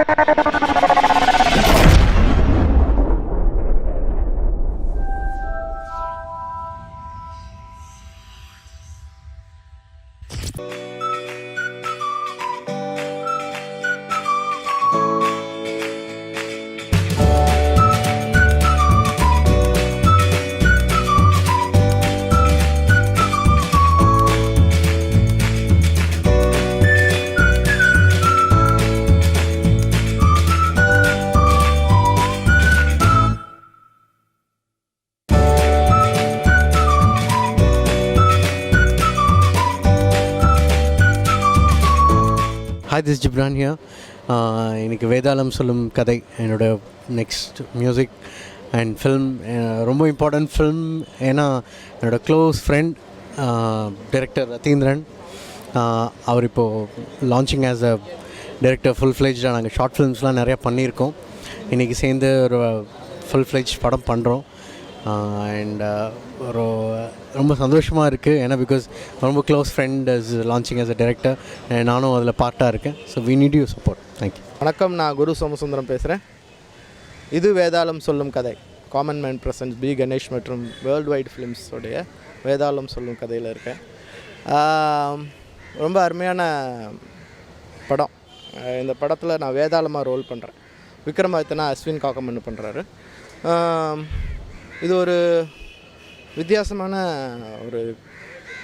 Hi, this is Gibran here. இன்னைக்கு வேதாளம் சொல்லும் கதை என்னோட next music and film, ரொம்ப இம்பார்ட்டண்ட் ஃபில்ம். ஏன்னா என்னோடய க்ளோஸ் ஃப்ரெண்ட் டைரக்டர் ரத்தீந்திரன், அவர் இப்போது launching as a director full ஃப்ளெஜ்டாக நாங்கள் ஷார்ட் ஃபிலிம்ஸ்லாம் நிறையா பண்ணியிருக்கோம். இன்றைக்கி சேர்ந்து ஒரு ஃபுல் ஃப்ளெஜ் படம் பண்ணுறோம். அண்ட் ஒரு ரொம்ப சந்தோஷமாக இருக்குது. ஏன்னா பிகாஸ் ரொம்ப close friend is launching as a director, நானும் அதில் பார்ட்டாக இருக்கேன். So we need you support. Thank you. வணக்கம், நான் குரு சோமசுந்தரம் பேசுகிறேன். இது Vedhalam Sollum Kathai, common man presents B Ganesh மற்றும் வேர்ல்டு வைட் ஃபிலிம்ஸோடைய வேதாளம் சொல்லும் கதையில் இருக்கேன். ரொம்ப அருமையான படம். இந்த படத்தில் நான் வேதாளமாக ரோல் பண்ணுறேன். விக்ரமாதித்தனா அஸ்வின் காக்கமன்னு பண்ணுறாரு. இது ஒரு வித்தியாசமான ஒரு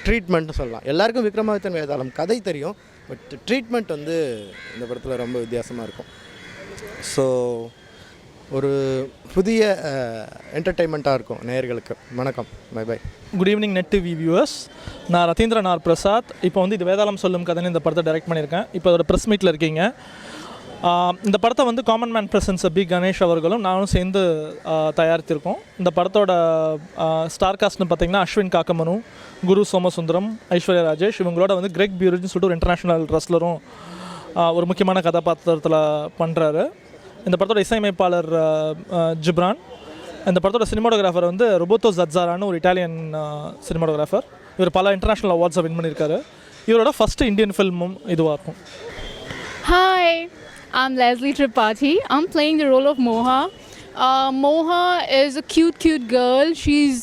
ட்ரீட்மெண்ட்னு சொல்லலாம். எல்லாருக்கும் விக்ரமாதித்தன் வேதாளம் கதை தெரியும், பட் ட்ரீட்மெண்ட் வந்து இந்த படத்தில் ரொம்ப வித்தியாசமாக இருக்கும். ஸோ ஒரு புதிய என்டர்டெயின்மெண்ட்டாக இருக்கும் நேயர்களுக்கு. வணக்கம், bye bye. Good evening net TV viewers. நான் ரத்தீந்திரன் ஆர் பிரசாத். இப்போ வந்து இது வேதாளம் சொல்லும் கதைன்னு இந்த படத்தை டைரக்ட் பண்ணியிருக்கேன். இப்போ அதோட ப்ரெஸ் மீட்டில் இருக்கீங்க. இந்த படத்தை வந்து common man presents B Ganesh அவர்களும் நானும் சேர்ந்து தயாரித்திருக்கோம். இந்த படத்தோட ஸ்டார் காஸ்ட்னு பார்த்திங்கன்னா அஸ்வின் காக்கமனு, குரு சோமசுந்தரம், ஐஸ்வர்யா ராஜேஷ், இவங்களோட வந்து கிரெக் பியூரிட்னு சொல்லிட்டு ஒரு இன்டர்நேஷ்னல் ரெஸ்லரும் ஒரு முக்கியமான கதாபாத்திரத்தில் பண்ணுறாரு. இந்த படத்தோட இசையமைப்பாளர் ஜிப்ரான். இந்த படத்தோட சினிமாட்டோகிராஃபர் வந்து ரொபோட்டோ ஜட்ஸாரான்னு ஒரு இட்டாலியன் சினிமாட்டோகிராஃபர். இவர் பல இன்டர்நேஷ்னல் அவார்ட்ஸை வின் பண்ணியிருக்காரு. இவரோட ஃபஸ்ட்டு இந்தியன் ஃபில்மும் இதுவாக இருக்கும். Hi, I'm Leslie Tripathi. I'm playing the role of Moha. Moha is a cute girl. She's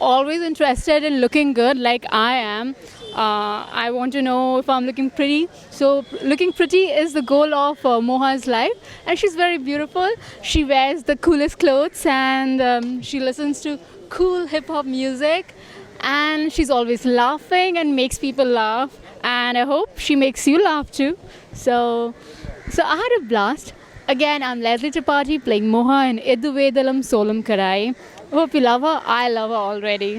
always interested in looking good like I am. I want to know if I'm looking pretty. So looking pretty is the goal of Moha's life, and she's very beautiful. She wears the coolest clothes and she listens to cool hip hop music, and she's always laughing and makes people laugh, and I hope she makes you laugh too. So I had a blast. Again, I'm Leslie Tripathi playing Moha in Idu Vedalam Solam Karai. Hope you love her. I love her already.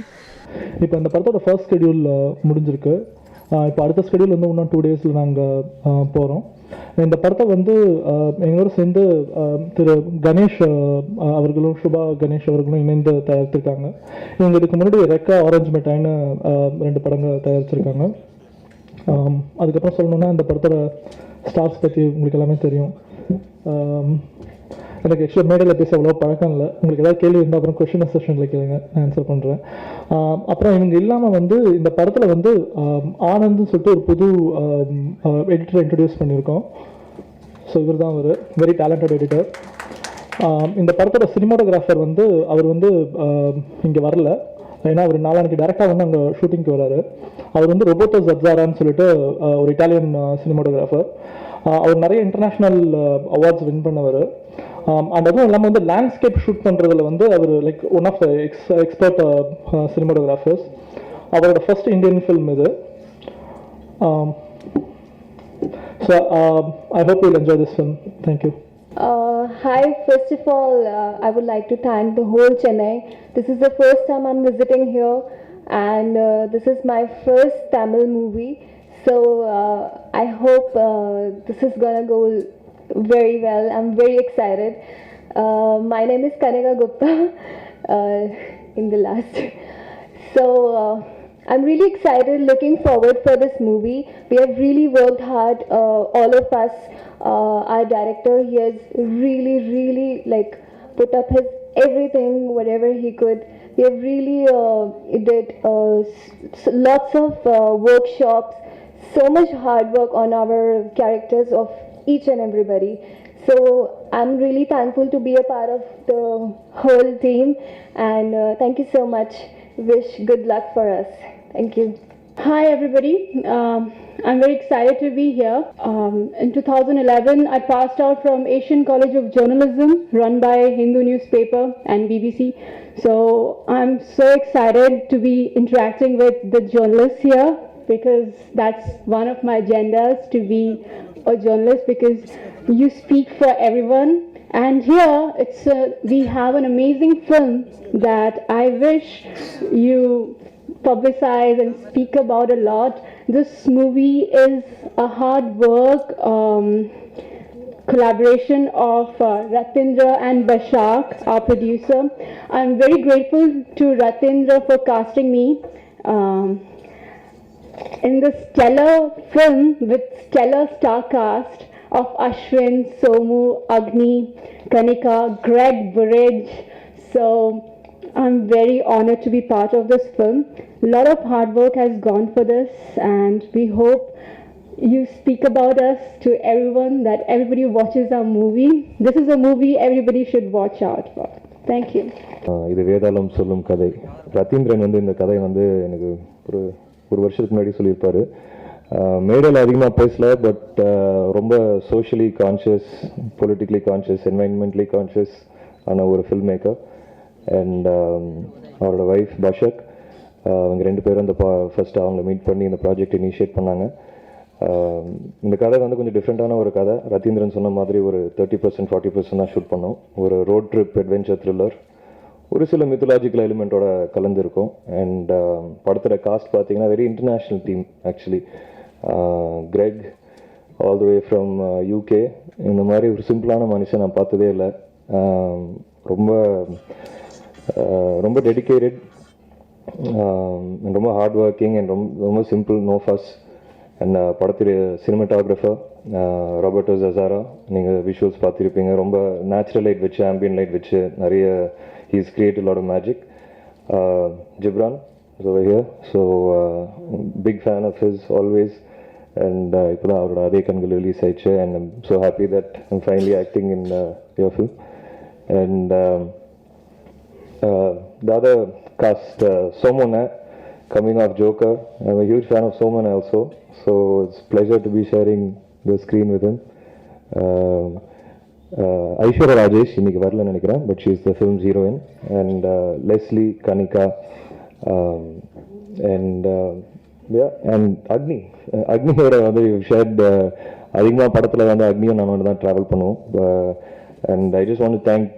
இப்போ இந்த படத்தோட first schedule முடிஞ்சிருக்கு. இப்போ அடுத்த schedule வந்து இன்னும் 2 டேஸில் நாங்கள் போகிறோம். இந்த படத்தை வந்து எங்களோட சேர்ந்து திரு கணேஷ் அவர்களும் சுபா கணேஷ் அவர்களும் இணைந்து தயாரித்திருக்காங்க. இவங்க இதுக்கு முன்னாடி ரெக்கா ஆரஞ்சு மிட்டாய்னு 2 படங்கள் தயாரிச்சிருக்காங்க. அதுக்கப்புறம் சொல்லணுன்னா இந்த படத்தோட ஸ்டார்ஸ் பற்றி உங்களுக்கு எல்லாமே தெரியும். எனக்கு ஆக்சுவலாக மேடையில் பேச அவ்வளோ பழக்கம் இல்லை. உங்களுக்கு ஏதாவது கேள்வி இருந்தால் அப்புறம் கொஷின் செஷனில் கேளுங்க, நான் ஆன்சர் பண்ணுறேன். அப்புறம் இவங்க இல்லாமல் வந்து இந்த படத்தில் வந்து ஆனந்த்னு சொல்லிட்டு ஒரு புது எடிட்டரை இன்ட்ரடியூஸ் பண்ணியிருக்கோம். ஸோ இவர் தான் ஒரு வெரி டேலண்டட் எடிட்டர். இந்த படத்தோட சினிமாட்டோகிராஃபர் வந்து அவர் வந்து இங்கே வரல. ஏன்னா அவர் நாளானிக்கு டேரெக்டாக வந்து அங்கே ஷூட்டிங்க்கு வராரு. அவர் வந்து ரொபோட்டோ ஜட்ஸாரான்னு சொல்லிட்டு ஒரு இட்டாலியன் சினிமாட்டோகிராஃபர். அவர் நிறைய இன்டர்நேஷ்னல் அவார்ட்ஸ் வின் பண்ணவர். அண்ட் அதுவும் இல்லாமல் வந்து லேண்ட்ஸ்கேப் ஷூட் பண்ணுறதுல வந்து அவர் like one of expert cinematographers. அவரோட ஃபர்ஸ்ட் இந்தியன் ஃபில்ம் இது. So I hope you'll enjoy this film. Thank you. Hi, first of all, I would like to thank the whole Chennai. This is the first time I'm visiting here, and this is my first Tamil movie. So I hope this is gonna go very well. I'm very excited. My name is Kanika Gupta in the last. So I'm really excited, looking forward for this movie. We have really worked hard, all of us. Our director, he has really like put up his everything, whatever he could. We have really did lots of workshops, so much hard work on our characters of each and everybody. So I'm really thankful to be a part of the whole team, and thank you so much. Wish good luck for us. Thank you. Hi everybody. I'm very excited to be here. In 2011, I passed out from Asian College of Journalism, run by Hindu newspaper and BBC. So I'm so excited to be interacting with the journalists here, because that's one of my agendas, to be a journalist, because you speak for everyone. And here we have an amazing film that I wish you publicize and speak about a lot. This movie is a hard work collaboration of Ratindra and Bashak, our producer. I'm very grateful to Ratindra for casting me in this stellar film with stellar star cast of Ashwin, Somu, Agni, Kanika, Greg Burridge. So I'm very honored to be part of this film. A lot of hard work has gone for this, and we hope you speak about us to everyone, that everybody watches our movie. This is a movie everybody should watch out for. Thank you. இது வேதாளம் சொல்லும் கதை. ரத்தீந்திரன் வந்து இந்த கதை வந்து எனக்கு ஒரு வருஷத்துக்கு முன்னாடி சொல்லியிருப்பார். மேடையில் அதிகமாக பேசல, பட் ரொம்ப socially conscious, politically conscious, environmentally conscious ஆன ஒரு ஃபில்ம் மேக்கர். அண்ட் அவரோட ஒய்ஃப் பஷக், அவங்க 2 பேரும் இந்த ஃபஸ்ட்டு அவங்கள மீட் பண்ணி இந்த ப்ராஜெக்ட் இனிஷியேட் பண்ணாங்க. இந்த கதை வந்து கொஞ்சம் டிஃப்ரெண்ட்டான ஒரு கதை. ரத்தீந்திரன் சொன்ன மாதிரி ஒரு 30% 40% தான் ஷூட் பண்ணோம். ஒரு ரோட் ட்ரிப் அட்வென்ச்சர் த்ரில்லர், ஒரு சில மித்தாலஜிக்கல் எலிமெண்ட்டோட கலந்துருக்கும். அண்ட் படத்தோட காஸ்ட் பார்த்தீங்கன்னா very international team actually. Greg all the way from UK. இந்த மாதிரி ஒரு சிம்பிளான மனுஷன் நான் பார்த்ததே இல்லை. ரொம்ப டெடிக்கேட்டட், ரொம்ப ஹார்ட் ஒர்க்கிங் அண்ட் ரொம்ப சிம்பிள், நோ ஃபஸ். அண்ட் படத்துடைய சினிமாட்டோகிராஃபர் ராபர்ட்டோ ஜசாரா, நீங்கள் விஷுவல்ஸ் பார்த்துருப்பீங்க. ரொம்ப நேச்சுரல் லைட் வச்சு, ஆம்பியன் லைட் வச்சு நிறைய he's creative lot of magic. Ghibran is over here, so big fan of his always. And இப்போ தான் அவரோட அதே கண்கள் ரிலீஸ் ஆயிடுச்சு. And I'm so happy that I'm finally acting in your film. And the other cast, Somona, coming off Joker. I'm a huge fan of Somona also, so it's a pleasure to be sharing the screen with him. Aishwarya Rajesh இன்னைக்கு வரலன்னு நினைக்கிறேன், but she is the film's heroine. And Leslie, Kanika, and அக்னியோட வந்து shirt அதிகமாக படத்தில் வந்து அக்னியும் நான் தான் ட்ராவல் பண்ணுவோம். And I just want to thank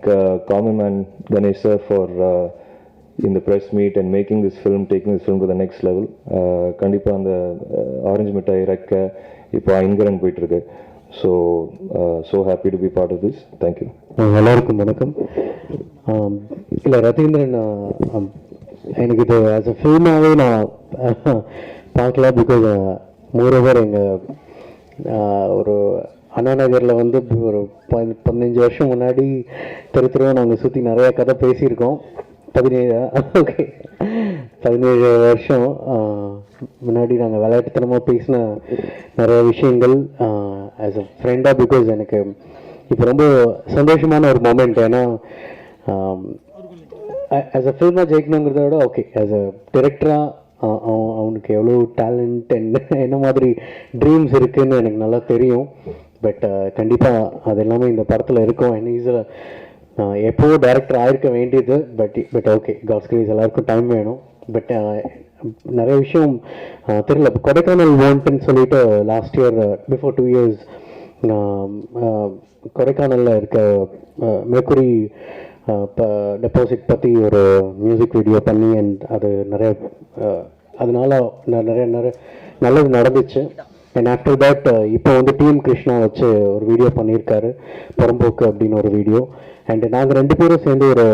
Common and Ganesh sir for in the press meet and making this film, taking this film to the next level. கண்டிப்பாக அந்த ஆரஞ்சு மிட்டாய் ரெக்க இப்போ ஐங்கரன் போயிட்டுருக்கு. So happy to be part of this. Thank you. எல்லாருக்கும் வணக்கம். இல்லை ரத்தீந்திரன், எனக்கு இது ஆஸ் அ ஃபில்மாகவே நான் பார்க்கல. பிகாஸ் மோரோவர் எங்கள் ஒரு அண்ணா நகரில் வந்து ஒரு 15 வருஷம் முன்னாடி தெருவா நாங்கள் சுற்றி நிறையா கதை பேசியிருக்கோம். 17 வருஷம் முன்னாடி நாங்கள் விளையாட்டுத்தனமாக பேசின நிறைய விஷயங்கள் ஆஸ் அ ஃப்ரெண்டாக. பிகாஸ் எனக்கு இப்போ ரொம்ப சந்தோஷமான ஒரு மொமெண்ட். ஏன்னா ஆஸ் அ ஃபில்மாக ஜெயிக்கணுங்கிறத விட ஓகே ஆஸ் அ டிரெக்டராக அவனுக்கு எவ்வளோ டேலண்ட் அண்ட் என்ன மாதிரி ட்ரீம்ஸ் இருக்குதுன்னு எனக்கு நல்லா தெரியும். பட் கண்டிப்பாக அது எல்லாமே இந்த படத்தில் இருக்கும். அண்ட் ஈஸில் எப்போவும் டைரக்டர் ஆகிருக்க வேண்டியது. பட் ஓகே, காட்ஸ் கிரேஸ், எல்லாருக்கும் டைம் வேணும். பட் நிறைய விஷயம் தெரியல. கொடைக்கானல் வாண்ட்டுன்னு சொல்லிட்டு லாஸ்ட் இயர் பிஃபோர் 2 years கொடைக்கானலில் இருக்க மேக்குரி டெபாசிட் பற்றி ஒரு மியூசிக் வீடியோ பண்ணி, அண்ட் அது நிறைய அதனால நிறைய நல்லது நடந்துச்சு. அண்ட் ஆஃப்டர் தட் இப்போ வந்து டீம் கிருஷ்ணா வச்சு ஒரு வீடியோ பண்ணியிருக்காரு, புறம்போக்கு அப்படின்னு ஒரு வீடியோ. அண்ட் நாங்கள் 2 பேரும் சேர்ந்து ஒரு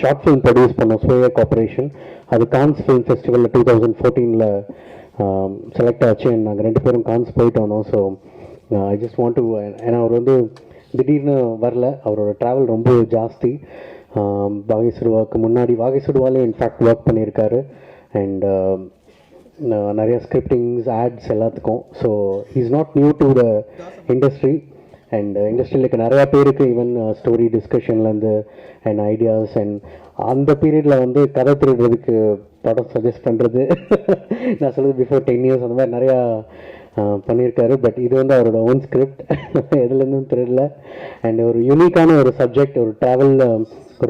ஷார்ட் ஃபிலிம் ப்ரொடியூஸ் பண்ணோம், ஸ்வேயா கார்பரேஷன். அது கான்ஸ் ஃபிலிம் ஃபெஸ்டிவலில் 2014 செலக்ட் ஆச்சு. அண்ட் நாங்கள் 2 பேரும் கான்ஸ் போயிட்டு வந்தோம். So I just want to, ஏன்னா அவர் வந்து திடீர்னு வரல, அவரோட ட்ராவல் ரொம்ப ஜாஸ்தி. வாகைசுடுவாக்கு முன்னாடி வாகைசுடுவாலே இன்ஃபேக்ட் ஒர்க் பண்ணியிருக்காரு. அண்ட் நிறைய ஸ்கிரிப்டிங்ஸ், ஆட்ஸ் எல்லாத்துக்கும். So he is not new to the industry. And இண்டஸ்ட்ரியில் இருக்க நிறையா பேருக்கு ஈவன் ஸ்டோரி டிஸ்கஷன்லேருந்து அண்ட் ஐடியாஸ் அண்ட் அந்த பீரியடில் வந்து கதை திருடுறதுக்கு படம் சஜஸ்ட் பண்ணுறது நான் சொல்கிறது பிஃபோர் 10 years அந்த மாதிரி நிறையா பண்ணியிருக்காரு. பட் இது வந்து அவரோட ஓன் ஸ்கிரிப்ட், எதுலேருந்தும் தெரியல. அண்ட் ஒரு யூனிக்கான ஒரு சப்ஜெக்ட், ஒரு travel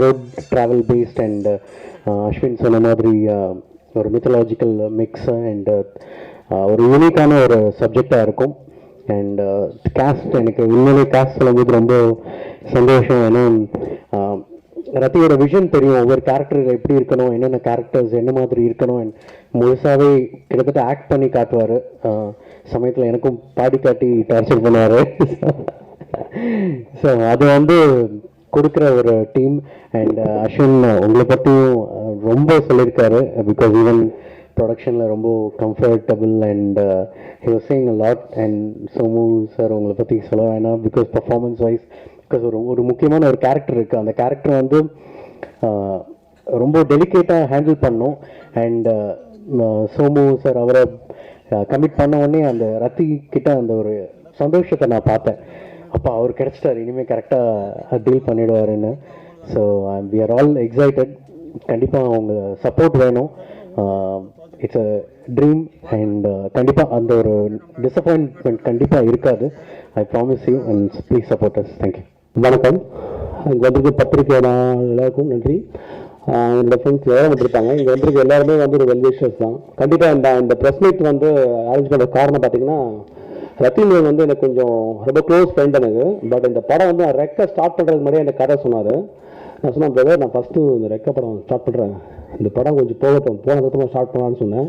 road travel based and Ashwin சொன்ன மாதிரி ஒரு மித்தலாஜிக்கல் மிக்ஸ் அண்ட் ஒரு யூனிக்கான ஒரு சப்ஜெக்டாக இருக்கும். அண்ட் கேஸ்ட் எனக்கு உண்மையிலே கேஸ்ட் சொல்லும்போது ரொம்ப சந்தோஷம். ஏன்னா ரத்தியோட விஷன் தெரியும், ஒவ்வொரு கேரக்டர் எப்படி இருக்கணும், என்னென்ன கேரக்டர்ஸ் என்ன மாதிரி இருக்கணும், அண்ட் முழுசாகவே கிட்டத்தட்ட ஆக்ட் பண்ணி காட்டுவார். சமயத்தில் எனக்கும் பாடி காட்டி டார்ச்சர் பண்ணுவார். ஸோ அது வந்து கொடுக்குற ஒரு டீம். அண்ட் அஸ்வின் உங்களை பற்றியும் ரொம்ப சொல்லியிருக்காரு. பிகாஸ் ஈவன் ப்ரொடக்ஷனில் ரொம்ப comfortable and he was saying a lot. And Somu sir உங்களை பற்றி சொல்ல வேணாம், பிகாஸ் பர்ஃபார்மன்ஸ் வைஸ். பிகாஸ் ஒரு முக்கியமான ஒரு கேரக்டர் இருக்குது, அந்த கேரக்டர் வந்து ரொம்ப டெலிகேட்டாக ஹேண்டில் பண்ணோம். அண்ட் சோமு சார் அவரை கமிட் பண்ண உடனே அந்த ரத்தி கிட்ட அந்த ஒரு சந்தோஷத்தை நான் பார்த்தேன். அப்போ அவர் கிடச்சிட்டார், இனிமேல் கரெக்டாக டீல் பண்ணிவிடுவாருன்னு. So we are all excited. கண்டிப்பாக அவங்க சப்போர்ட் வேணும். இட்ஸ் அ ட்ரீம் அண்ட் கண்டிப்பாக அந்த ஒரு டிசப்பாயின்ட்மெண்ட் கண்டிப்பாக இருக்காது. I promise you and please support us. Thank you. வணக்கம். இங்கே வந்திருக்க பத்திரிகையான எல்லாருக்கும் நன்றி. என்னோட ஃப்ரெண்ட்ஸ் எல்லாம் வந்திருப்பாங்க. இங்கே வந்திருக்க எல்லாருமே வந்து ஒரு வெல்விஷர்ஸ் தான். கண்டிப்பாக இந்த ப்ரெஸ் மீட் வந்து அரேஞ்ச் பண்ண காரணம் பார்த்தீங்கன்னா, ரத்தின் வந்து எனக்கு கொஞ்சம் ரொம்ப க்ளோஸ் ஃப்ரெண்ட் எனக்கு. பட் இந்த படம் வந்து ரெக்கை ஸ்டார்ட் பண்ணுறதுக்கு முன்னாடியே எனக்கு கதை சொன்னார். நான் சொன்னேன், பிரதர் நான் ஃபஸ்ட்டு இந்த ரெக்கை படம் ஸ்டார்ட் பண்ணுறேன், இந்த படம் கொஞ்சம் போகட்டும், போனதுக்கப்புறம் ஸ்டார்ட் பண்ணலான்னு சொன்னேன்.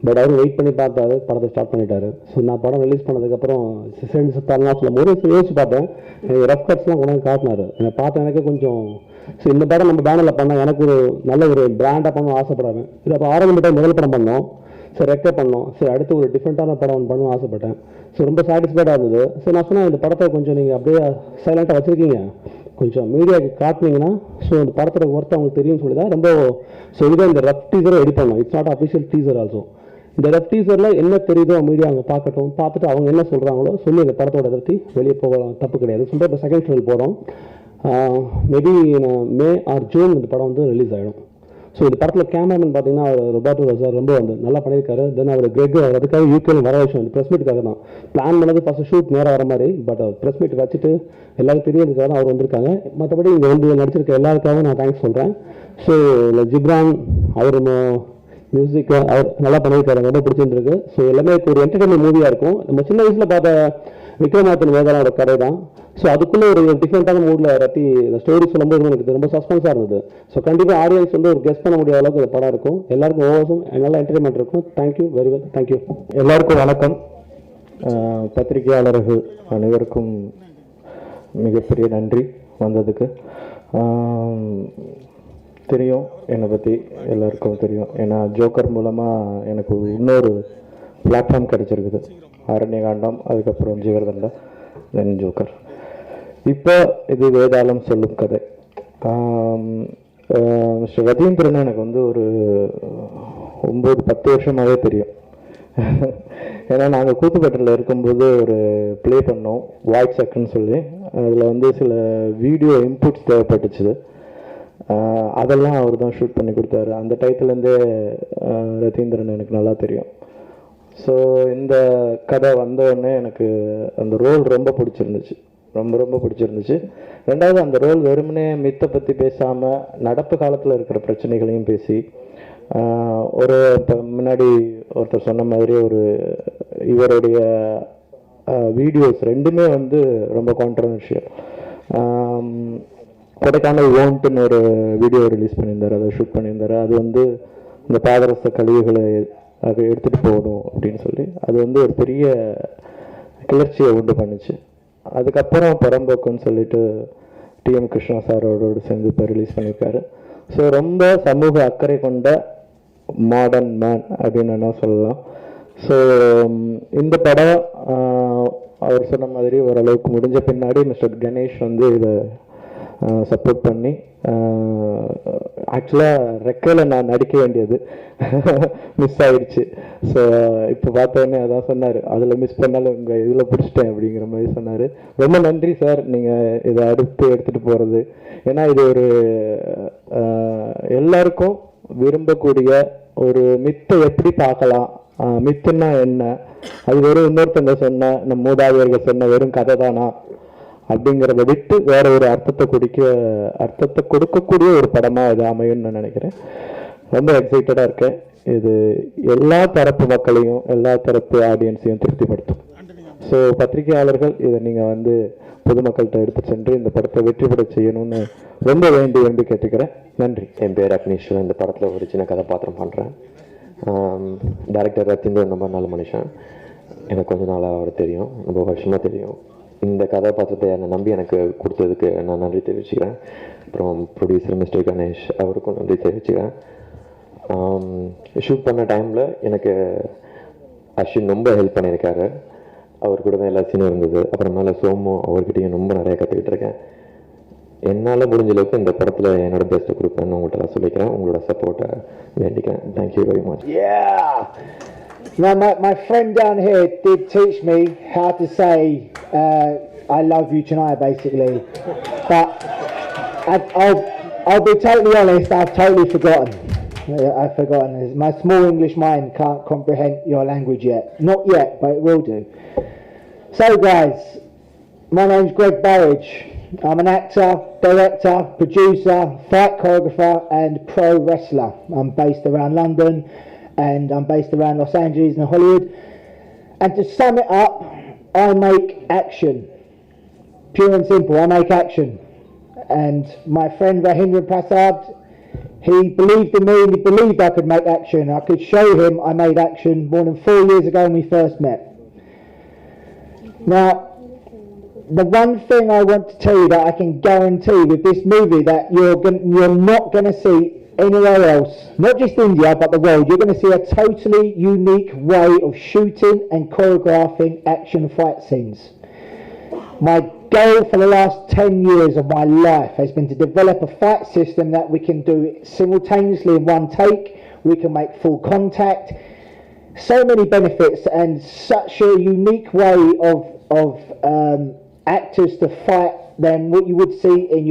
பட் அவரும் வெயிட் பண்ணி பார்த்தாரு, படத்தை ஸ்டார்ட் பண்ணிட்டாரு. ஸோ நான் படம் ரிலீஸ் பண்ணதுக்கப்புறம் சென்ஸ் தரலாம் சொல்லும்போது யோசிச்சு பார்த்தேன். ரஃப் கட்ஸ்லாம் கொண்டாந்து காட்டினார். என்னை பார்த்த எனக்கு கொஞ்சம் ஸோ இந்த படம் நம்ம பேனரில் பண்ணால் எனக்கு ஒரு நல்ல ஒரு பிராண்டாக பண்ணணும் ஆசைப்படுறாங்க. இது அப்போ ஆரம்பிட்ட முதல் படம் பண்ணோம், சரி ரெக்கை பண்ணோம், சரி அடுத்து ஒரு டிஃப்ரெண்ட்டான படம் ஒன்று பண்ணணும்னு ஆசைப்பட்டேன். ஸோ ரொம்ப சாட்டிஸ்ஃபைடாக இருந்தது. ஸோ நான் சொன்னேன், இந்த படத்தை கொஞ்சம் நீங்கள் அப்படியே சைலண்ட்டாக வச்சுருக்கீங்க, கொஞ்சம் மீடியாவுக்கு காட்டினீங்கன்னா ஸோ இந்த படத்தோட ஒர்த்து அவங்களுக்கு தெரியும்னு சொல்லி தான் ரொம்ப. ஸோ இதுதான் இந்த ரஃப் டீசரை ரெடி பண்ணோம். It's not official teaser also. இந்த ரஃப் டீசரில் என்ன தெரியுதோ மீடியா அவங்க பார்க்கட்டும், பார்த்துட்டு அவங்க என்ன சொல்கிறாங்களோ சொல்லி இந்த படத்தோட எதிர்த்தி வெளியே போகலாம், தப்பு கிடையாது சொல்லிட்டு இப்போ செகண்ட் ஷோல் போகிறோம். மேபி மே ஆர் ஜூன் இந்த படம் வந்து ரிலீஸ் ஆகிடும். ஸோ இந்த படத்தில் கேமராமேன் பார்த்தீங்கன்னா அவர் ரொபர்ட்டோ ரசார் ரொம்ப வந்து நல்லா பண்ணியிருக்காரு. தென் அவர் கிரெக் அவர் அதுக்காக யூகேல வர விஷயம் இந்த ப்ரெஸ் மீட்டுக்காக தான் பிளான் பண்ணது. ஃபஸ்ட்டு ஷூட் நேராக வர மாதிரி, பட் அவர் ப்ரெஸ் மீட் வச்சுட்டு எல்லாரும் தெரியறதுக்காக தான் அவர் வந்திருக்காங்க. மற்றபடி இங்கே வந்து நடிச்சிருக்க எல்லாருக்காகவும் நான் தேங்க்ஸ் சொல்கிறேன். ஸோ இல்லை ஜிப்ரான் அவர் மியூசிக் அவர் நல்லா பண்ணியிருக்காரு, ரொம்ப பிடிச்சிருந்துருக்கு. ஸோ எல்லாமே ஒரு என்டர்டைன்மெண்ட் மூவியாக இருக்கும். நம்ம சின்ன வயசில் பார்த்த விக்ரமாதித்தன் வேதாளோட கதை தான். ஸோ அதுக்குள்ளே ஒரு டிஃப்ரெண்ட்டான மூடில் ரத்தி இந்த ஸ்டோரி சொல்லும்போது எனக்கு ரொம்ப சஸ்பென்ஸாக இருந்தது. ஸோ கண்டிப்பாக ஆடியன்ஸ் வந்து ஒரு கெஸ் பண்ண முடியாத அளவுக்கு இந்த படம் இருக்கும். எல்லாருக்கும் ஓவர்ஸும் நல்ல என்டர்டைன்மெண்ட் இருக்கும். Thank you, very well, thank you. எல்லாருக்கும் வணக்கம். பத்திரிகையாளர்கள் அனைவருக்கும் மிகப்பெரிய நன்றி வந்ததுக்கு. தெரியும் என்னை பற்றி எல்லாருக்கும் தெரியும். ஏன்னா ஜோக்கர் மூலமாக எனக்கு இன்னொரு பிளாட்ஃபார்ம் கிடச்சிருக்குது. அரண்யகாண்டம், அதுக்கப்புறம் ஜிகர்தண்டா, தென் ஜோக்கர். இப்போ இது வேதாளம் சொல்லும் கதை. மிஸ்டர் ரதீந்திரன் எனக்கு வந்து ஒரு 9-10 வருஷமாகவே தெரியும். ஏன்னா நாங்கள் கூத்துப்பட்டில் இருக்கும்போது ஒரு ப்ளே பண்ணோம், வாய்ஸ் செக்குன்னு சொல்லி. அதில் வந்து சில வீடியோ இன்புட்ஸ் தேவைப்பட்டுச்சு. அதெல்லாம் அவர் தான் ஷூட் பண்ணி கொடுத்தாரு. அந்த டைத்துலேருந்தே ரதீந்திரன் எனக்கு நல்லா தெரியும். ஸோ இந்த கதை வந்தோடனே எனக்கு அந்த ரோல் ரொம்ப பிடிச்சிருந்துச்சு, ரொம்ப பிடிச்சிருந்துச்சு. ரெண்டாவது அந்த ரோல் வெறுமனே மித்தை பற்றி பேசாமல் நடப்பு காலத்தில் இருக்கிற பிரச்சனைகளையும் பேசி, ஒரு இப்போ முன்னாடி ஒருத்தர் சொன்ன மாதிரி ஒரு இவருடைய வீடியோஸ் ரெண்டுமே வந்து ரொம்ப கான்ட்ரவர்ஷியல். கொடைக்கானல் ஓன்ட்டுன்னு ஒரு வீடியோ ரிலீஸ் பண்ணியிருந்தார், அதை ஷூட் பண்ணியிருந்தார். அது வந்து இந்த பாதரச கழிவுகளை அதை எடுத்துகிட்டு போகணும் அப்படின்னு சொல்லி அது வந்து ஒரு பெரிய கிளர்ச்சியை உண்டு பண்ணிச்சு. அதுக்கப்புறம் பரம்போக்குன்னு சொல்லிட்டு டிஎம் கிருஷ்ணா சாரோடு சேர்ந்து இப்போ ரிலீஸ் பண்ணியிருக்காரு. ஸோ ரொம்ப சமூக அக்கறை கொண்ட மாடர்ன் மேன் அப்படின்னு என்ன சொல்லலாம். ஸோ இந்த படம் அவர் சொன்ன மாதிரி ஓரளவுக்கு முடிஞ்ச பின்னாடி மிஸ்டர் கணேஷ் வந்து இதை சப்போர்ட் பண்ணி ஆக்சுவலாக ரெக்கையில் நான் நடிக்க வேண்டியது மிஸ் ஆயிடுச்சு. ஸோ இப்போ பார்த்தோன்னே அதான் சொன்னார், அதில் மிஸ் பண்ணாலும் உங்கள் இதில் பிடிச்சிட்டேன் அப்படிங்கிற மாதிரி சொன்னார். ரொம்ப நன்றி சார், நீங்கள் இதை எடுத்துகிட்டு போகிறது. ஏன்னா இது ஒரு எல்லாருக்கும் விரும்பக்கூடிய ஒரு மித்தை எப்படி பார்க்கலாம், மித்துன்னா என்ன, அது வெறும் இன்னொருத்தங்க சொன்ன நம்ம மூதாதையர்கள் சொன்ன வெறும் கதை தானா அப்படிங்கிறத விட்டு வேற ஒரு அர்த்தத்தை கொடுக்கக்கூடிய ஒரு படமாக இது அமையும்னு நான் நினைக்கிறேன். ரொம்ப எக்ஸைட்டடாக இருக்கேன். இது எல்லா தரப்பு மக்களையும் எல்லா தரப்பு ஆடியன்ஸையும் திருப்திப்படுத்தும். ஸோ பத்திரிகையாளர்கள் இதை நீங்கள் வந்து பொதுமக்கள்கிட்ட எடுத்து சென்று இந்த படத்தை வெற்றி பெற செய்யணும்னு ரொம்ப வேண்டி கேட்டுக்கிறேன். நன்றி. என் பேர் அக்னீஸ்வரன். இந்த படத்தில் ஒரு சின்ன கதாபாத்திரம் பண்ணுறேன். டைரக்டர் ரத்தீந்திரன் ரொம்ப நல்ல மனுஷன். எனக்கு கொஞ்சம் நாளாக அவர் தெரியும், ரொம்ப வருஷமாக தெரியும். இந்த கதாபாத்திரத்தை என்னை நம்பி எனக்கு கொடுத்ததுக்கு நான் நன்றி தெரிவிச்சுக்கிறேன். அப்புறம் ப்ரொடியூசர் மிஸ்டர் கணேஷ், அவருக்கும் நன்றி தெரிவிச்சுக்கிறேன். ஷூட் பண்ண டைமில் எனக்கு அஸ்வின் ரொம்ப ஹெல்ப் பண்ணியிருக்காரு. அவர் கூட தான் எல்லா சீனும் இருந்தது. அப்புறமேல சோமு, அவர்கிட்டையும் ரொம்ப நிறைய கற்றுக்கிட்டு இருக்கேன். என்னால் முடிஞ்ச அளவுக்கு இந்த படத்தில் என்னோட பெஸ்ட்டை கொடுப்பேன்னு உங்கள்கிட்ட நான் சொல்லிக்கிறேன். உங்களோட சப்போர்ட்டை வேண்டிக்கிறேன். Thank you very much. Now, my friend down here did teach me how to say I love you tonight, basically. But I'll be totally honest, I've totally forgotten. I've forgotten. My small English mind can't comprehend your language yet. Not yet, but it will do. So, guys, my name's Greg Burridge. I'm an actor, director, producer, fight choreographer and pro wrestler. I'm based around London and I'm based around Los Angeles and Hollywood. And to sum it up, I make action. Pure and simple, I make action. And my friend Rahindra Prasad, he believed in me and he believed I could make action. I could show him I made action more than 4 years ago when we first met. Now, the one thing I want to tell you that I can guarantee with this movie that you're not going to see anywhere else, not just India but the world, you're going to see a totally unique way of shooting and choreographing action fight scenes. My goal for the last 10 years of my life has been to develop a fight system that we can do simultaneously in one take, we can make full contact, so many benefits and such a unique way of actors to fight than what you would see in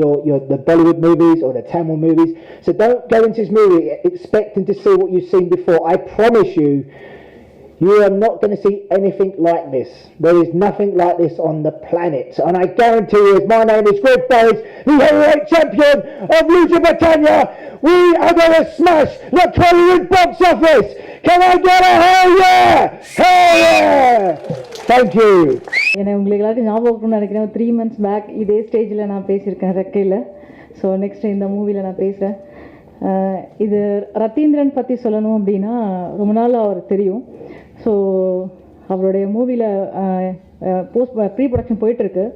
the Bollywood movies or the Tamil movies. So don't go into this movie expecting to see what you've seen before. I promise you, you are not going to see anything like this. There is nothing like this on the planet. And I guarantee you, my name is Greg Burridge, the heavyweight champion of Lucha Britannia. We are going to smash the Hollywood box office. Can I get a hell yeah? Hell yeah! Thank you. என்னை உங்களுக்கு எல்லாருக்கும் ஞாபகம் இருக்குன்னு நினைக்கிறேன். 3 months back இதே ஸ்டேஜில் நான் பேசியிருக்கேன் ரெக்கையில். ஸோ நெக்ஸ்ட் இந்த மூவியில் நான் பேசுகிறேன். இது ரத்தீந்திரன் பற்றி சொல்லணும் அப்படின்னா ரொம்ப நாள் அவர் தெரியும். ஸோ அவருடைய மூவியில் ப்ரீ ப்ரொடக்ஷன் போயிட்டுருக்கு.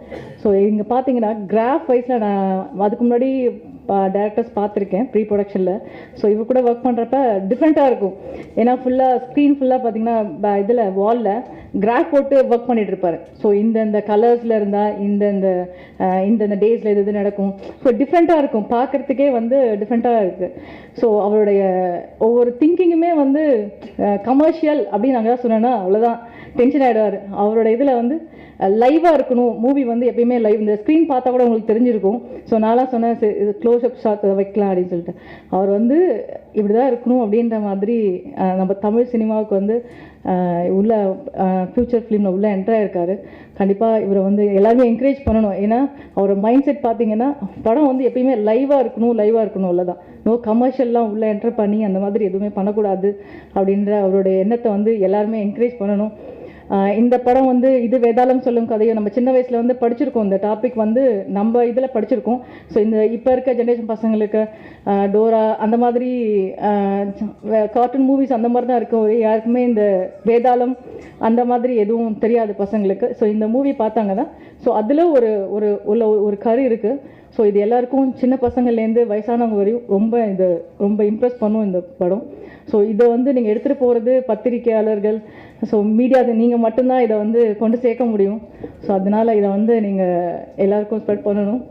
ஸோ இங்கே பார்த்தீங்கன்னா கிராஃப் வைஸில் நான் அதுக்கு முன்னாடி டேரக்டர்ஸ் பார்த்துருக்கேன் ப்ரீ ப்ரொடக்ஷனில். ஸோ இவர் கூட ஒர்க் பண்ணுறப்ப டிஃப்ரெண்ட்டாக இருக்கும். ஏன்னா ஸ்க்ரீன் ஃபுல்லாக பார்த்தீங்கன்னா இதில் வாலில் கிராஃப் போட்டு ஒர்க் பண்ணிகிட்டு இருப்பார். ஸோ இந்த கலர்ஸில் இருந்தால் இந்த டேஸில் இது நடக்கும். ஸோ டிஃப்ரெண்ட்டாக இருக்கும், பார்க்குறதுக்கே வந்து டிஃப்ரெண்ட்டாக இருக்குது. ஸோ அவருடைய ஒவ்வொரு திங்கிங்குமே வந்து கமர்ஷியல் அப்படின்னு நாங்கள் தான் சொன்னோன்னா அவ்வளோதான் டென்ஷன் ஆகிடுவார். அவரோட இதில் வந்து லைவாக இருக்கணும். மூவி வந்து எப்பயுமே லைவ், இந்த ஸ்க்ரீன் பார்த்தா கூட உங்களுக்கு தெரிஞ்சிருக்கும். ஸோ நான்லாம் சொன்னேன் இது க்ளோஸ்அப் ஷாட் வைக்கலாம் அப்படின்னு சொல்லிட்டு. அவர் வந்து இப்படி தான் இருக்கணும் அப்படின்ற மாதிரி நம்ம தமிழ் சினிமாவுக்கு வந்து உள்ள ஃப்யூச்சர் ஃபிலிமில் உள்ள என்ட்ரு ஆகிருக்காரு. கண்டிப்பாக இவரை வந்து எல்லாருமே என்கரேஜ் பண்ணணும். ஏன்னா அவரோட மைண்ட் செட் பார்த்தீங்கன்னா படம் வந்து எப்பயுமே லைவாக இருக்கணும் அவ்வளோதான். நோ கமர்ஷியல்லாம் உள்ளே என்ட்ரு பண்ணி அந்த மாதிரி எதுவுமே பண்ணக்கூடாது அப்படின்ற அவருடைய எண்ணத்தை வந்து எல்லாருமே என்கரேஜ் பண்ணணும். இந்த படம் வந்து இது வேதாளம் சொல்லும் கதையை நம்ம சின்ன வயசில் வந்து படிச்சிருக்கோம். இந்த டாபிக் வந்து நம்ம இதில் படிச்சிருக்கோம். ஸோ இப்போ இருக்க ஜென்ரேஷன் பசங்களுக்கு டோரா அந்த மாதிரி கார்ட்டூன் மூவிஸ் அந்த மாதிரி தான் இருக்கும். யாருக்குமே இந்த வேதாளம் அந்த மாதிரி எதுவும் தெரியாது பசங்களுக்கு. ஸோ இந்த மூவி பார்த்தாங்கன்னா ஸோ அதில் ஒரு கரு இருக்குது. ஸோ இது எல்லாருக்கும் சின்ன பசங்கள்லேருந்து வயசானவங்க வரையும் ரொம்ப இம்ப்ரெஸ் பண்ணும் இந்த படம். ஸோ இதை வந்து நீங்கள் எடுத்துகிட்டு போகிறது பத்திரிகையாளர்கள், ஸோ மீடியா நீங்கள் மட்டும்தான் இதை வந்து கொண்டு சேர்க்க முடியும். ஸோ அதனால் இதை வந்து நீங்கள் எல்லாருக்கும் ஸ்ப்ரெட் பண்ணணும்.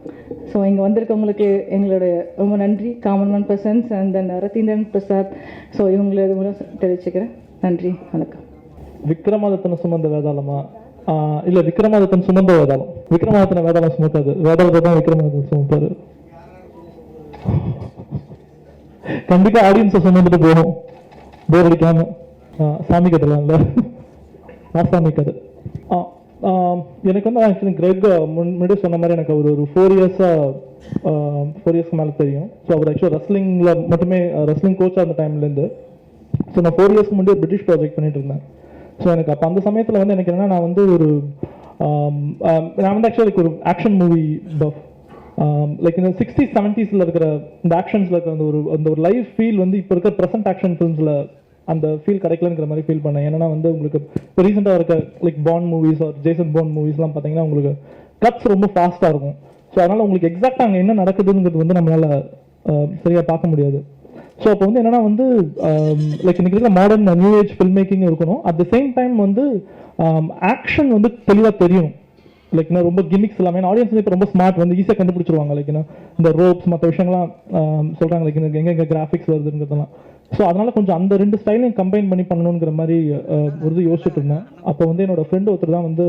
ஸோ இங்கே வந்திருக்கவங்களுக்கு எங்களுடைய ரொம்ப நன்றி, common man persons and then Ratheendran Prasad. So இவங்களை இது மூலம் தெரிவிச்சுக்கிறேன். நன்றி, வணக்கம். விக்ரமாதித்தனை சுமந்த வேதாளமா? இல்லை, விக்ரமாதித்தன் சுமந்த வேதாளம். விக்ரமாதித்தனை வேதாளம் சுமக்காது, வேதாளத்தை தான் விக்ரமாதித்தன் சுமப்பாரு. கண்டிப்பா ஆடியன்ஸை சுமந்துட்டு போகும், போர் அடிக்காம. சாமி கதைலாம் இல்லை, ஆசாமி கதை. எனக்கு வந்து ஆக்சுவலி கிரெக் முன்னாடி சொன்ன மாதிரி எனக்கு அவர் ஒரு 4 இயர்ஸ்க்கு மேலே தெரியும். ஸோ அவர் ஆக்சுவலாக ரெஸ்லிங்கில் மட்டுமே ரெஸ்லிங் கோச்சாக அந்த டைம்லேருந்து. ஸோ நான் 4 இயர்ஸ்க்கு முன்னாடி ஒரு பிரிட்டிஷ் ப்ராஜெக்ட் பண்ணிட்டு இருந்தேன். ஸோ எனக்கு அப்போ அந்த சமயத்தில் வந்து எனக்கு என்னன்னா, நான் வந்து ஆக்சுவலி ஒரு ஆக்ஷன் மூவி பஃப். லைக் இந்த 60s 70s இருக்கிற இந்த ஆக்ஷன்ஸில் இருக்கிற அந்த ஒரு லைவ் ஃபீல் வந்து இப்போ இருக்கிற ப்ரெசென்ட் ஆக்ஷன் ஃபிலிம்ஸில் அந்த ஃபீல் கிடைக்கலங்கிற மாதிரி ஃபீல் பண்ணேன். ஏன்னா வந்து உங்களுக்கு இப்போ ரீசெண்டாக இருக்க like Bond movies or Jason பாண்ட் மூவிஸ்லாம் பார்த்தீங்கன்னா உங்களுக்கு கட்ஸ் ரொம்ப ஃபாஸ்ட்டாக இருக்கும். ஸோ அதனால் உங்களுக்கு எக்ஸாக்டாக அங்கே என்ன நடக்குதுங்கிறது வந்து நம்மளால் சரியாக பார்க்க முடியாது. ஸோ அப்போ வந்து என்னென்னா வந்து லைக் இன்றைக்கி இருக்கிற modern new age film making இருக்கணும். அட் த சேம் டைம் வந்து ஆக்ஷன் வந்து தெளிவாக தெரியும். லைக் என்ன ரொம்ப கிமிக்ஸ் எல்லாமே ஆடியன்ஸ் வந்து இப்போ ரொம்ப ஸ்மார்ட் வந்து ஈஸியாக கண்டுபிடிச்சிருவாங்க. லைக் என்ன இந்த ரோப்ஸ் மற்ற விஷயங்கள்லாம் சொல்கிறாங்க, லைக் எங்கே கிராஃபிக்ஸ் வருதுங்கிறதெல்லாம். ஸோ அதனால் கொஞ்சம் அந்த 2 ஸ்டைலையும் கம்பைன் பண்ணி பண்ணணுங்கிற மாதிரி ஒரு யோசிச்சுட்டு இருந்தேன். அப்போ வந்து என்னோட ஃப்ரெண்டு ஒருத்தர் தான் வந்து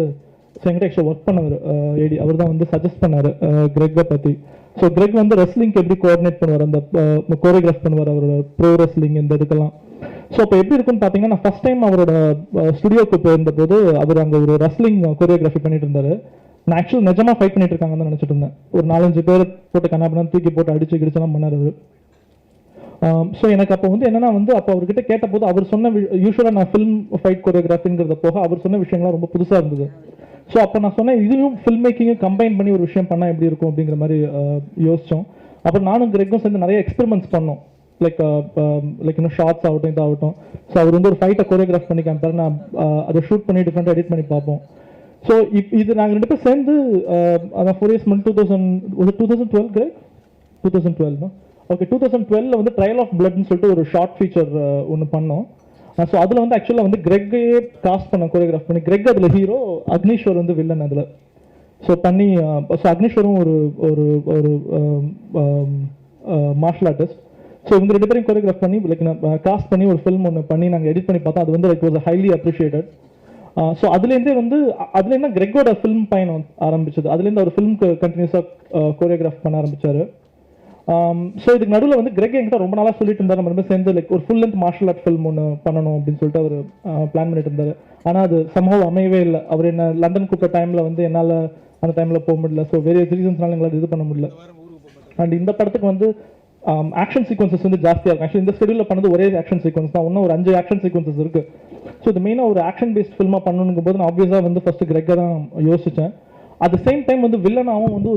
என்கிட்ட ஆக்சுவலாக ஒர்க் பண்ணவர் ஏடி, அவர் தான் வந்து சஜஸ்ட் பண்ணார் கிரெக்கை பற்றி. ஸோ கிரெக் வந்து ரெஸ்லிங்க்கு எப்படி கோஆர்டினேட் பண்ணுவார், அந்த கோரியோகிராஃப் பண்ணுவார் அவரோட ப்ரோ ரெஸ்லிங் இந்த இதுக்கெல்லாம். ஸோ அப்போ எப்படி இருக்குன்னு பார்த்தீங்கன்னா, நான் ஃபஸ்ட் டைம் அவரோட ஸ்டுடியோக்கு போயிருந்த போது அவர் அங்கே ஒரு ரெஸ்லிங் கோரியோகிராஃபி பண்ணிட்டு இருந்தார். நான் ஆக்சுவலி நிஜமாக ஃபைட் பண்ணிட்டு இருக்காங்கன்னு நினச்சிட்டு இருந்தேன். ஒரு 4-5 பேர் போட்டு கண்ணாபினா தூக்கி போட்டு அடிச்சு கிடிச்செல்லாம் பண்ணார் அவர். ஸோ எனக்கு அப்போ வந்து என்னன்னா வந்து அப்போ அவர்கிட்ட கேட்ட போது அவர் சொன்ன யூஸ்வலாக நான் ஃபில்ம் ஃபைட் கோரியோகிராஃபிங்கிறத போக அவர் சொன்ன விஷயங்கள்லாம் ரொம்ப புதுசாக இருந்தது. ஸோ அப்போ நான் சொன்னேன் இதையும் ஃபில்ம் மேக்கிங்கும் கம்பைன் பண்ணி ஒரு விஷயம் பண்ணால் எப்படி இருக்கும் அப்படிங்கிற மாதிரி யோசித்தோம். அப்புறம் நானும் கிரெக்கும் சேர்ந்து நிறைய எக்ஸ்பெரிமெண்ட்ஸ் பண்ணோம். லைக் இன்னும் ஷார்ட்ஸ் ஆகட்டும் இதாகட்டும். ஸோ அவர் வந்து ஒரு ஃபைட்டை கோரியோகிராஃப் பண்ணி காமிப்பார், நான் அதை ஷூட் பண்ணி டிஃப்ரெண்ட்டாக எடிட் பண்ணி பார்ப்போம். ஸோ இது நாங்கள் 2 பேர் சேர்ந்து அதான் 4 இயர்ஸ் முன் 2012 கிரெக் 2012 ஓகே 2012 வந்து ட்ரையல் ஆஃப் பிளட்னு சொல்லிட்டு ஒரு ஷார்ட் ஃபீச்சர் ஒன்று பண்ணோம். ஸோ அதில் வந்து ஆக்சுவலாக வந்து கிரெக்கையே காஸ்ட் பண்ண கோரியோகிராஃப் பண்ணி, கிரெக் அதில் ஹீரோ, அக்னீஸ்வர் வந்து வில்லன் அதில். ஸோ பண்ணி ஸோ அக்னீஸ்வரும் ஒரு ஒரு ஒரு மார்ஷல் ஆர்டிஸ்ட். ஸோ இவங்க 2 பேரையும் கோரியோகிராஃப் பண்ணி லைக் காஸ்ட் பண்ணி ஒரு ஃபில்ம் ஒன்று பண்ணி நாங்கள் எடிட் பண்ணி பார்த்தோம். அது வந்து like was highly appreciated. So அதுலேருந்தே வந்து அதுலேருந்து கிரெக்கோட ஃபில்ம் பயணம் ஆரம்பிச்சது. அதுலேருந்து அவர் ஃபில்ம்க்கு கண்டினியூஸாக கோரியோகிராஃப் பண்ண ஆரம்பித்தார். ஸோ இதுக்கு நடுவில் வந்து கிரெக் என்கிட்ட ரொம்ப நாளாக சொல்லிட்டு இருந்தார், நம்ம ரொம்ப சேர்ந்து லைக் ஒரு full length marshal art film ஒன்று பண்ணணும் அப்படின்னு சொல்லிட்டு அவர் பிளான் பண்ணிட்டு இருந்தார். ஆனால் அது சம்பவம் அமையவே இல்லை. அவர் என்ன லண்டன் கூப்பிட்ட டைமில் வந்து என்னால் அந்த டைமில் போக முடியல. ஸோ வேரியஸ் ரீசன்ஸ்னால எங்களால் இது பண்ண முடியல. அண்ட் இந்த படத்துக்கு வந்து ஆக்ஷன் சீக்வன்சஸ் வந்து ஜாஸ்தியாக இருக்கும். ஆக்சுவலி இந்த ஸ்கெடியூலில் பண்ணது ஒரே ஆக்ஷன் சீக்வன்ஸ் தான், இன்னும் ஒரு 5 ஆக்ஷன் சீக்வன்சஸ் இருக்குது. ஸோ இது மெயினாக ஒரு ஆக்ஷன் பேஸ்ட் ஃபில்மாக பண்ணணுங்கும் போது நான் ஆப்வியஸாக வந்து ஃபஸ்ட்டு கிரெக்கை தான் யோசித்தேன். அட் த சேம் டைம் வந்து வில்லனாகவும் வந்து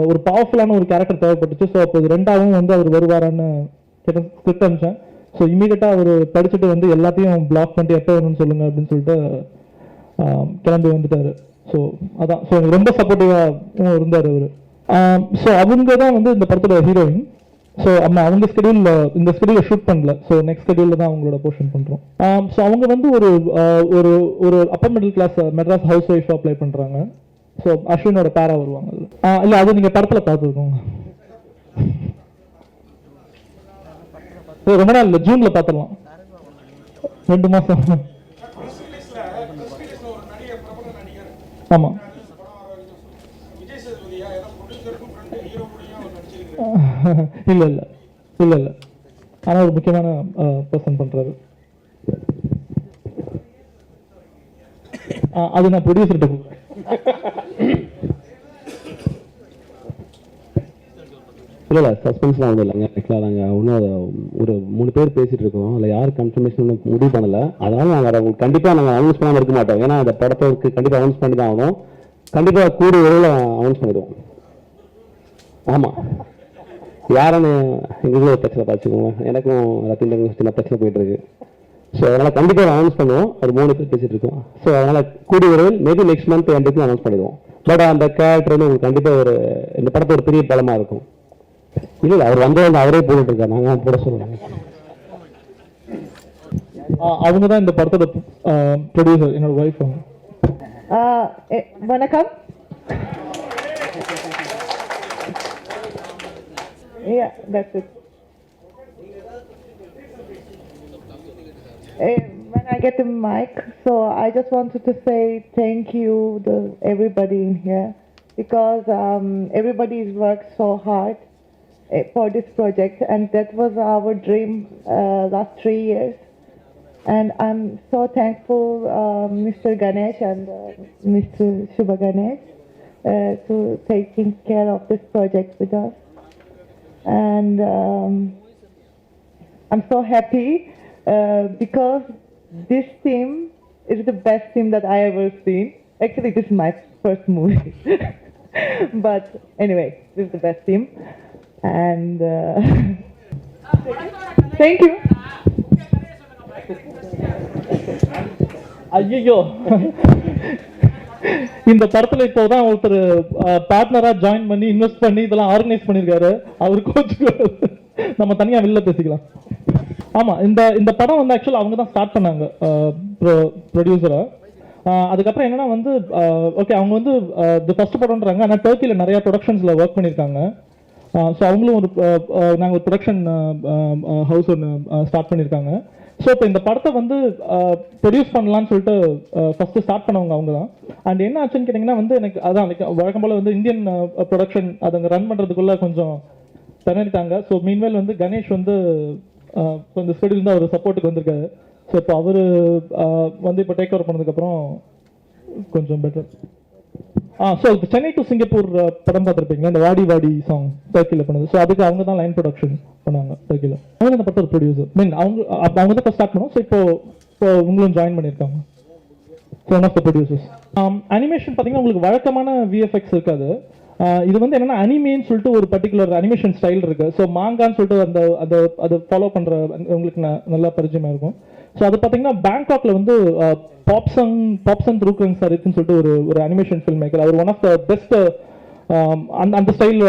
ஒரு பவர்ஃபுல்லான ஒரு கேரக்டர் தேவைப்பட்டுச்சு. ஸோ அப்போ 2ஆவும் வந்து அவர் வருவாரான்னு ஸ்கிரிப்ட் அனுப்பிச்சேன். ஸோ இமீடியட்டாக அவர் படிச்சுட்டு வந்து எல்லாத்தையும் பிளாக் பண்ணிட்டு எப்போ வேணும்னு சொல்லுங்கள் அப்படின்னு சொல்லிட்டு கிளம்பி வந்துட்டார். ஸோ அதான் ஸோ எனக்கு ரொம்ப சப்போர்ட்டிவாக இருந்தார் அவர். ஸோ அவங்க தான் வந்து இந்த படத்தோட ஹீரோயின். ஸோ அவங்க ஸ்கெடியூலில் இந்த ஸ்கெடியூலில் ஷூட் பண்ணல. ஸோ நெக்ஸ்ட் ஸ்கெடியூலில் தான் அவங்களோட போர்ஷன் பண்ணுறோம். ஸோ அவங்க வந்து ஒரு ஒரு ஒரு upper middle class Madras house ஒய்ஃபாக அப்ளை பண்ணுறாங்க. ஸோ அஸ்வினோட பேரா வருவாங்க. இல்லை அது நீங்கள் படத்தில் பார்த்துருக்கோங்க. ரொம்ப நாள் இல்லை, ஜூனில் பார்த்துடலாம், 2 மாதம். ஆமாம் இல்லை இல்லை இல்லை இல்லை ஆனால் ஒரு முக்கியமான பர்சன் பண்ணுறாரு. அது நான் ப்ரொடியூசர்கிட்ட இல்லை சஸ்பென்ஸ்லாம் ஒன்றும் இல்லைங்க. ஆக்சுவலாக நாங்கள் இன்னும் அதை ஒரு 3 பேர் பேசிகிட்டு இருக்கோம். அதில் யார் கன்ஃபர்மேஷன் முடிவு பண்ணலை. அதனால் நாங்கள் உங்களுக்கு கண்டிப்பாக நாங்கள் அனௌன்ஸ் பண்ணாமல் இருக்க மாட்டோம். ஏன்னா அந்த படத்துக்கு கண்டிப்பாக அனௌன்ஸ் பண்ணி தான் ஆகணும். கண்டிப்பாக கூடிய விரைவில் அனௌன்ஸ் பண்ணிடுவோம். ஆமாம், யாருன்னு எங்களுக்கு ஒரு பிரச்சனை பார்த்துக்கோங்க. எனக்கும் ரத்தீந்திரனுக்கும் சின்ன பிரச்சனை போயிட்டுருக்கு. ஸோ அதனால் கண்டிப்பாக அனௌன்ஸ் பண்ணுவோம். ஒரு 3 பேர் பேசிகிட்டு இருக்கோம். ஸோ அதனால் கூடிய விரைவில் மேபி நெக்ஸ்ட் மந்த் எண்டுக்கு அனௌன்ஸ் பண்ணிடுவோம். பட் அந்த கேரக்டர் வந்து உங்களுக்கு கண்டிப்பாக இந்த படத்தை ஒரு பெரிய பலமாக இருக்கும். இல்லை அவர் வந்து அவரே போட்டுட்டு இருக்காரு, நாங்கள் போட சொல்லுவாங்க. அவங்க தான் இந்த படத்தோட ப்ரொடியூசர், என்னோட ஒய்ஃப். அவங்க வணக்கம். Yeah, that's it. When I get the mic, so I just wanted to say thank you to everybody in here, because everybody's worked so hard for this project, and that was our dream last 3 years. And I'm so thankful Mr. Ganesh and Mr. Shubha Ganesh to taking care of this project with us. And I'm so happy because this team is the best team that I ever seen. Actually, this is my first movie. But anyway, this is the best team. And thank you. ஐயோ, இந்த படத்துல இப்போதான் ஒருத்தர் பார்ட்னரா join பண்ணி invest பண்ணி இதெல்லாம் organise பண்ணிருக்காரு. அவரு கோச்சுக்கு நம்ம தனியா வெளில பேசிக்கலாம். ஆமா, இந்த படம் வந்து ஆக்சுவலா அவங்க தான் ஸ்டார்ட் பண்ணாங்க ப்ரொடியூசரா. அதுக்கப்புறம் என்னன்னா வந்து ஓகே, அவங்க வந்து ஃபர்ஸ்ட் படம்ன்றாங்க, ஆனால் டர்க்கியில் நிறைய ப்ரொடக்ஷன்ஸ்ல ஒர்க் பண்ணியிருக்காங்க. ஸோ அவங்களும் நாங்கள் ஒரு ப்ரொடக்ஷன் ஹவுஸ் ஒன்று ஸ்டார்ட் பண்ணியிருக்காங்க. ஸோ இப்போ இந்த படத்தை வந்து ப்ரொடியூஸ் பண்ணலான்னு சொல்லிட்டு ஃபஸ்ட்டு ஸ்டார்ட் பண்ணவங்க அவங்க தான். அண்ட் என்ன ஆச்சுன்னு கேட்டிங்கன்னா வந்து எனக்கு அதான் வழக்கம் போல் வந்து இந்தியன் ப்ரொடக்ஷன் அதை அங்கே ரன் பண்ணுறதுக்குள்ளே கொஞ்சம் திணறிட்டாங்க. ஸோ மீன்வேல் வந்து கணேஷ் வந்து கொஞ்சம் ஸ்டெடியில் தான் அவர் சப்போர்ட்டுக்கு வந்திருக்காரு. ஸோ இப்போ அவர் வந்து இப்போ டேக் ஓவர் பண்ணதுக்கப்புறம் கொஞ்சம் பெட்டர். ஸோ இப்போ சென்னை டு சிங்கப்பூர் படம் பார்த்துருப்பீங்களா, இந்த வாடி வாடி சாங் டர்க்கியில் பண்ணது. ஸோ அதுக்கு அவங்க தான் லைன் ப்ரொடக்ஷன் பண்ணாங்க டர்க்கியில். அவங்க அந்த படத்தோட ப்ரொடியூசர் மீன் அவங்க தான் ஸ்டார்ட் பண்ணோம். ஸோ இப்போ உங்களும் ஜாயின் பண்ணியிருக்காங்க. So one of the producers. Animation பார்த்தீங்கன்னா உங்களுக்கு வழக்கமான விஎஃப்எக்ஸ் இருக்காது. இது வந்து என்னன்னா அனிமேன்னு சொல்லிட்டு ஒரு பர்டிகுலர் அனிமேஷன் ஸ்டைல் இருக்கு. ஸோ மாங்கான்னு சொல்லிட்டு அதை ஃபாலோ பண்ற உங்களுக்கு நல்லா பரிச்சயமா இருக்கும். ஸோ அது பார்த்தீங்கன்னா பேங்காக்ல வந்து பாப்சன் த்ரூக்கங் சரித்னு சொல்லிட்டு ஒரு அனிமேஷன் ஃபில்ம் மேக்கர். அவர் ஒன் ஆஃப் த பெஸ்ட் அந்த ஸ்டைல்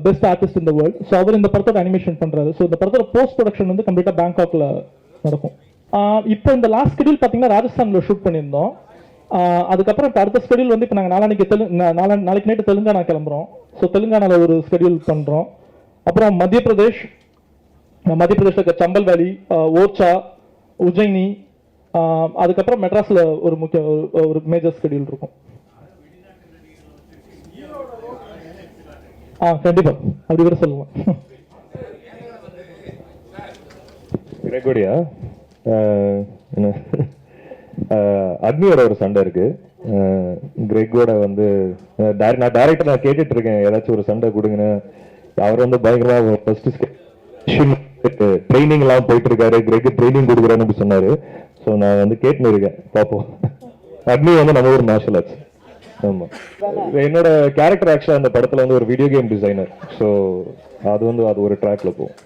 பெஸ்ட் ஆர்டிஸ்ட் இந்த வேர்ல்ட். ஸோ அவர் இந்த படத்தோட அனிமேஷன் பண்றாரு. ஸோ இந்த படத்தோட போஸ்ட் ப்ரொடக்ஷன் வந்து கம்ப்ளீட்டா பேங்காக்ல நடக்கும். இப்போ இந்த லாஸ்ட் ஷெட்யூல் பார்த்தீங்கன்னா ராஜஸ்தான்ல ஷூட் பண்ணியிருந்தோம். அதுக்கப்புறம் இப்போ அடுத்த ஸ்கெடியூல் வந்து இப்போ நாங்கள் நாளைக்கு நைட்டு தெலுங்கானா கிளம்புறோம். ஸோ தெலுங்கானாவில் ஒரு ஸ்கெடியூல் பண்ணுறோம். அப்புறம் மத்திய பிரதேஷ்ல இருக்க சம்பல் வேலி, ஓர்ச்சா, உஜ்ஜயினி, அதுக்கப்புறம் மெட்ராஸில் ஒரு மேஜர் ஸ்கெடியூல் இருக்கும். கண்டிப்பாக அப்படி கூட சொல்லுவேன். கிரெகோரியா என்ன அக்னியோட ஒரு சண்டை இருக்கு. கிரெகோட வந்து நான் டைரக்டர் நான் கேட்டுட்டு இருக்கேன், ஏதாச்சும் ஒரு சண்டை கொடுங்கன்னு. அவர் வந்து பயங்கரமா ஃபர்ஸ்ட் ட்ரைனிங் எல்லாம் போயிட்டு இருக்காரு, கிரெக் ட்ரைனிங் கொடுக்குறான்னு சொன்னாரு. ஸோ நான் வந்து கேட்டுன்னு இருக்கேன், பார்ப்போம். அக்னி வந்து நம்ம ஒரு மார்ஷல் ஆர்ட்ஸ். ஆமா, என்னோட கேரக்டர் ஆக்சுவலா அந்த படத்துல வந்து ஒரு வீடியோ கேம் டிசைனர். ஸோ அது ஒரு ட்ராக்ல போகும்.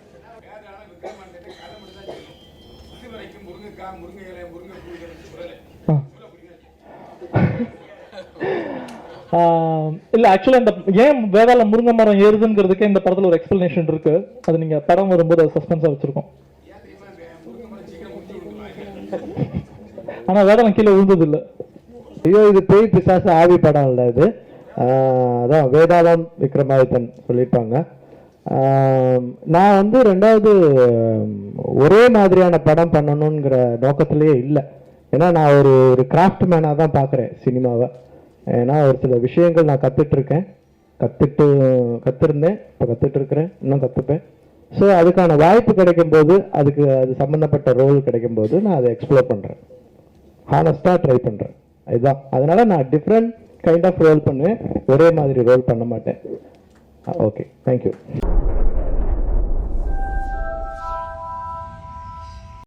இல்லை ஆக்சுவலாக இந்த ஏன் வேதாளம் முருங்கை மரம் ஏறுதுங்கிறதுக்கு இந்த படத்தில் ஒரு எக்ஸ்பிளனேஷன் இருக்கு. அது நீங்க படம் வரும்போது அது சஸ்பென்ஸாக வச்சிருக்கோம். ஆனால் வேதாளம் கீழே விழுந்தது இல்லை. ஐயோ, இது பேய் பிசாசு ஆவி படம் இல்லை இது. அதான் வேதாளம் விக்ரமாதித்தன் சொல்லியிருப்பாங்க. நான் வந்து ரெண்டாவது ஒரே மாதிரியான படம் பண்ணணுங்கிற நோக்கத்திலேயே இல்லை. ஏன்னா நான் ஒரு கிராஃப்ட் மேனாக தான் பார்க்குறேன் சினிமாவை. ஏன்னா ஒரு சில விஷயங்கள் நான் கற்றுருந்தேன், இப்போ கற்றுட்ருக்கிறேன், இன்னும் கற்றுப்பேன். ஸோ அதுக்கான வாய்ப்பு கிடைக்கும்போது, அது சம்மந்தப்பட்ட ரோல் கிடைக்கும்போது நான் அதை எக்ஸ்ப்ளோர் பண்ணுறேன், ஹானஸ்டாக ட்ரை பண்ணுறேன். இதுதான் அதனால் நான் டிஃப்ரெண்ட் கைண்ட் ஆஃப் ரோல் பண்ணுவேன், ஒரே மாதிரி ரோல் பண்ண மாட்டேன். Okay, thank you.